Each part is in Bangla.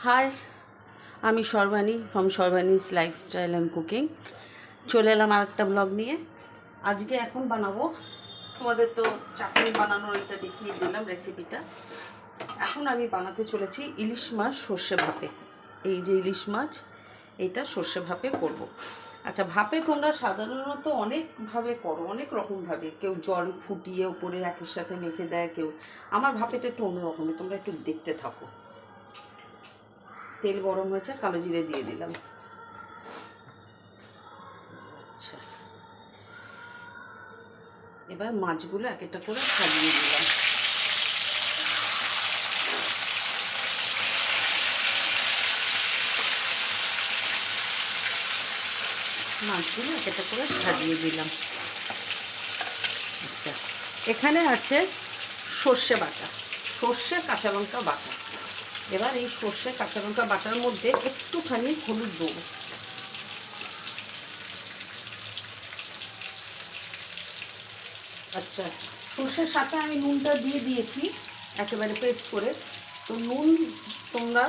হাই, আমি Sarbani from Sarbani's lifestyle and cooking. চলে এলাম আর একটা ব্লগ নিয়ে। আজকে এখন বানাবো, তোমাদের তো চাটনি বানানোর এটা দেখিয়ে দিলাম রেসিপিটা। এখন আমি বানাতে চলেছি ইলিশ মাছ সর্ষে ভাপে। এই যে ইলিশ মাছ, এটা সর্ষে ভাপে করব। আচ্ছা, ভাপে তোমরা সাধারণত অনেকভাবে করো, অনেক রকমভাবে। কেউ জল ফুটিয়ে উপরে একের সাথে মেখে দেয়, কেউ। আমার ভাপেটা একটু অন্যরকমের, তোমরা একটু দেখতে থাকো। তেল গরম হয়েছে, কালো জিরে দিয়ে দিলাম। আচ্ছা, এবার মাছগুলো এক একটা করে সাজিয়ে দিলাম। মাছগুলো এক একটা করে সাজিয়ে দিলাম। আচ্ছা, এখানে আছে সর্ষে বাটা, সর্ষে কাঁচা লঙ্কা বাটা। এবার এই সর্ষে কাঁচা লঙ্কা বাটার মধ্যে একটুখানি হলুদ দেবো। আচ্ছা, সর্ষের সাথে আমি নুনটা দিয়ে দিয়েছি একেবারে পেস্ট করে। তো নুন তোমরা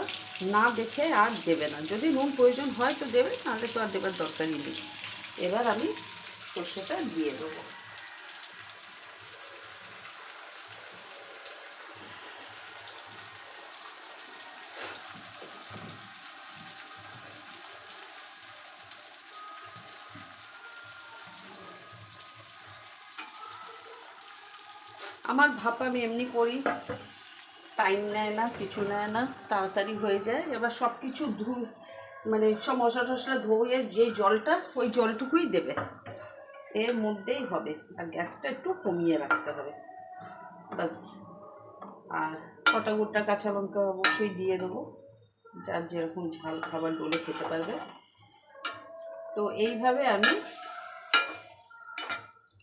না দেখে আর দেবে না, যদি নুন প্রয়োজন হয় তো দেবে, নাহলে তো আর দেবার দরকারই নেই। এবার আমি সর্ষেটা দিয়ে দেবো। আমার ভাপা আমি এমনি করি, টাইম নেয় না, কিছু নেয় না, তাড়াতাড়ি হয়ে যায়। এবার সব কিছু মানে সব মশলা টশলা ধুয়ে যে জলটা, ওই জলটুকুই দেবে, এর মধ্যেই হবে। আর গ্যাসটা একটু কমিয়ে রাখতে হবে, বাস। আর কটা গোটা কাঁচা লঙ্কা অবশ্যই দিয়ে দেবো, যার যেরকম ঝাল খাবার ডলে খেতে পারবে। তো এইভাবে আমি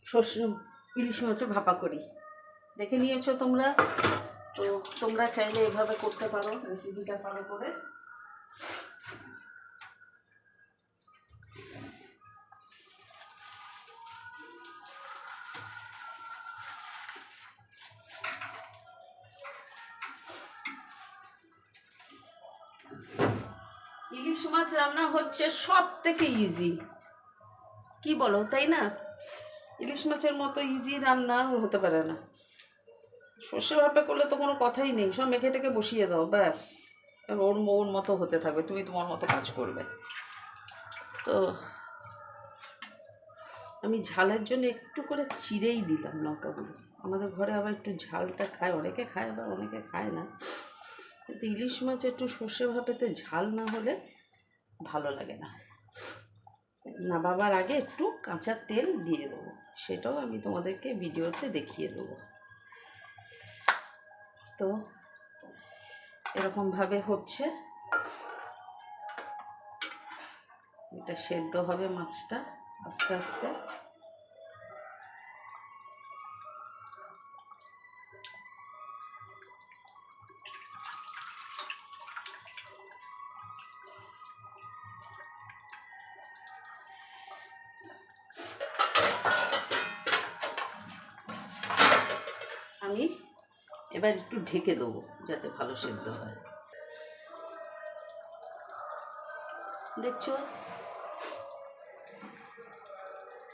সর্ষে ইলিশ মাছ ভাপা করি। দেখে নিয়েছো তোমরা, তো তোমরা চাইলে এভাবে করতে পারো, রেসিপিটা ফলো করে। ইলিশ মাছ রান্না হচ্ছে সব থেকে ইজি, কি বলো, তাই না? ইলিশ মাছের মতো ইজি রান্না হতে পারে না। সর্ষে ভাপে করলে তো কোনো কথাই নেই, সব মেখে টেকে বসিয়ে দাও, ব্যাস। ওর মতো হতে থাকবে, তুমি তোমার মতো কাজ করবে। তো আমি ঝালের জন্য একটু করে চিড়েই দিলাম লঙ্কাগুলো। আমাদের ঘরে আবার একটু ঝালটা খায়, অনেকে খায় আবার অনেকে খায় না। কিন্তু ইলিশ মাছ একটু সর্ষে ভাপেতে ঝাল না হলে ভালো লাগে না। নামাবার আগে একটু কাঁচা তেল দিয়ে দেবো, সেটাও আমি তোমাদেরকে ভিডিওতে দেখিয়ে দেবো। তো এরকমভাবে হচ্ছে, এটা সেদ্ধ হবে মাছটা আস্তে আস্তে। আমি এবার একটু ঢেকে দেবো যাতে ভালো সেদ্ধ হয়। দেখছো,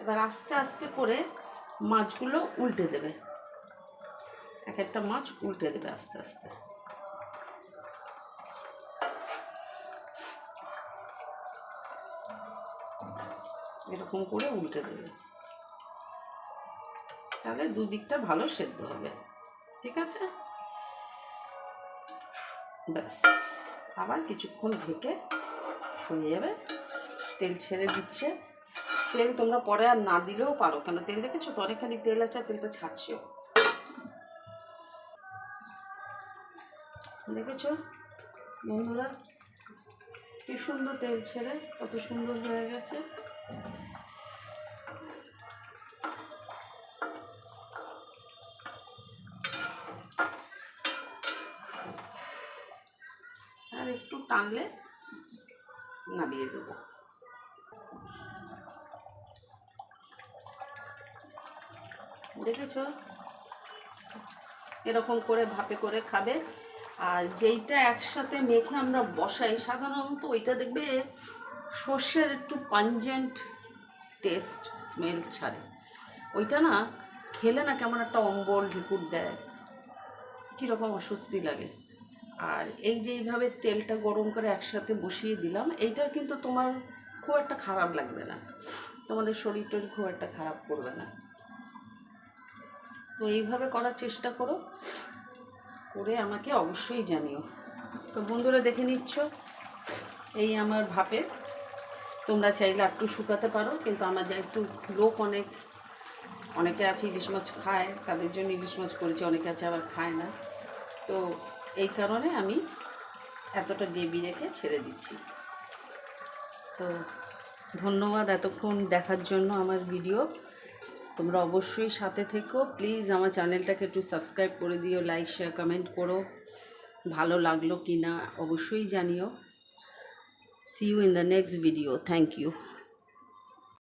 এবার আস্তে আস্তে করে মাছগুলো উল্টে দেবে, এক একটা মাছ উল্টে দেবে আস্তে আস্তে। এরকম করে উল্টে দেবে, তাহলে দুদিকটা ভালো সেদ্ধ হবে। ঠিক আছে, ব্যাস। আবার কিছুক্ষণ ঢেকে হয়ে যাবে। তেল ছেড়ে দিচ্ছে। তেল তোমরা পরে আর না দিলেও পারো, কেন তেল দেখেছো তো অনেকখানি তেল আছে, আর তেলটা ছাড়ছেও, দেখেছো বন্ধুরা, কি সুন্দর তেল ছেড়ে, কত সুন্দর হয়ে গেছে। আর একটু টানলে নামিয়ে দেবো। দেখেছো, এরকম করে ভাপে করে খাবে, আর যেইটা একসাথে মেখে আমরা বসাই সাধারণত ওইটা দেখবে সর্ষের একটু পাঞ্জেন্ট টেস্ট স্মেল ছাড়ে। ওইটা না খেলে না কেমন একটা অম্বল ঢেকুর দেয়, কীরকম অস্বস্তি লাগে। আর এই যে এইভাবে তেলটা গরম করে একসাথে বসিয়ে দিলাম, এইটা কিন্তু তোমার খুব একটা খারাপ লাগবে না, তোমাদের শরীর টরীর খুব একটা খারাপ করবে না। তো এইভাবে করার চেষ্টা করো, করে আমাকে অবশ্যই জানিও। তো বন্ধুরা দেখে নিচ্ছ এই আমার ভাপে, তোমরা চাইলে একটু শুকাতে পারো, কিন্তু আমার যেহেতু লোক অনেকে আছে ইলিশ মাছ খায়, তাদের জন্য ইলিশ মাছ করেছি, অনেকে আছে আবার খায় না, তো এই কারণে আমি এতটা গ্রেভি রেখে ছেড়ে দিচ্ছি। তো ধন্যবাদ এতক্ষণ দেখার জন্য আমার ভিডিও। তোমরা অবশ্যই সাথে থেকো, প্লিজ আমার চ্যানেলটাকে একটু সাবস্ক্রাইব করে দিও, লাইক শেয়ার কমেন্ট করো, ভালো লাগলো কি না অবশ্যই জানিও। See you in the next video. Thank you.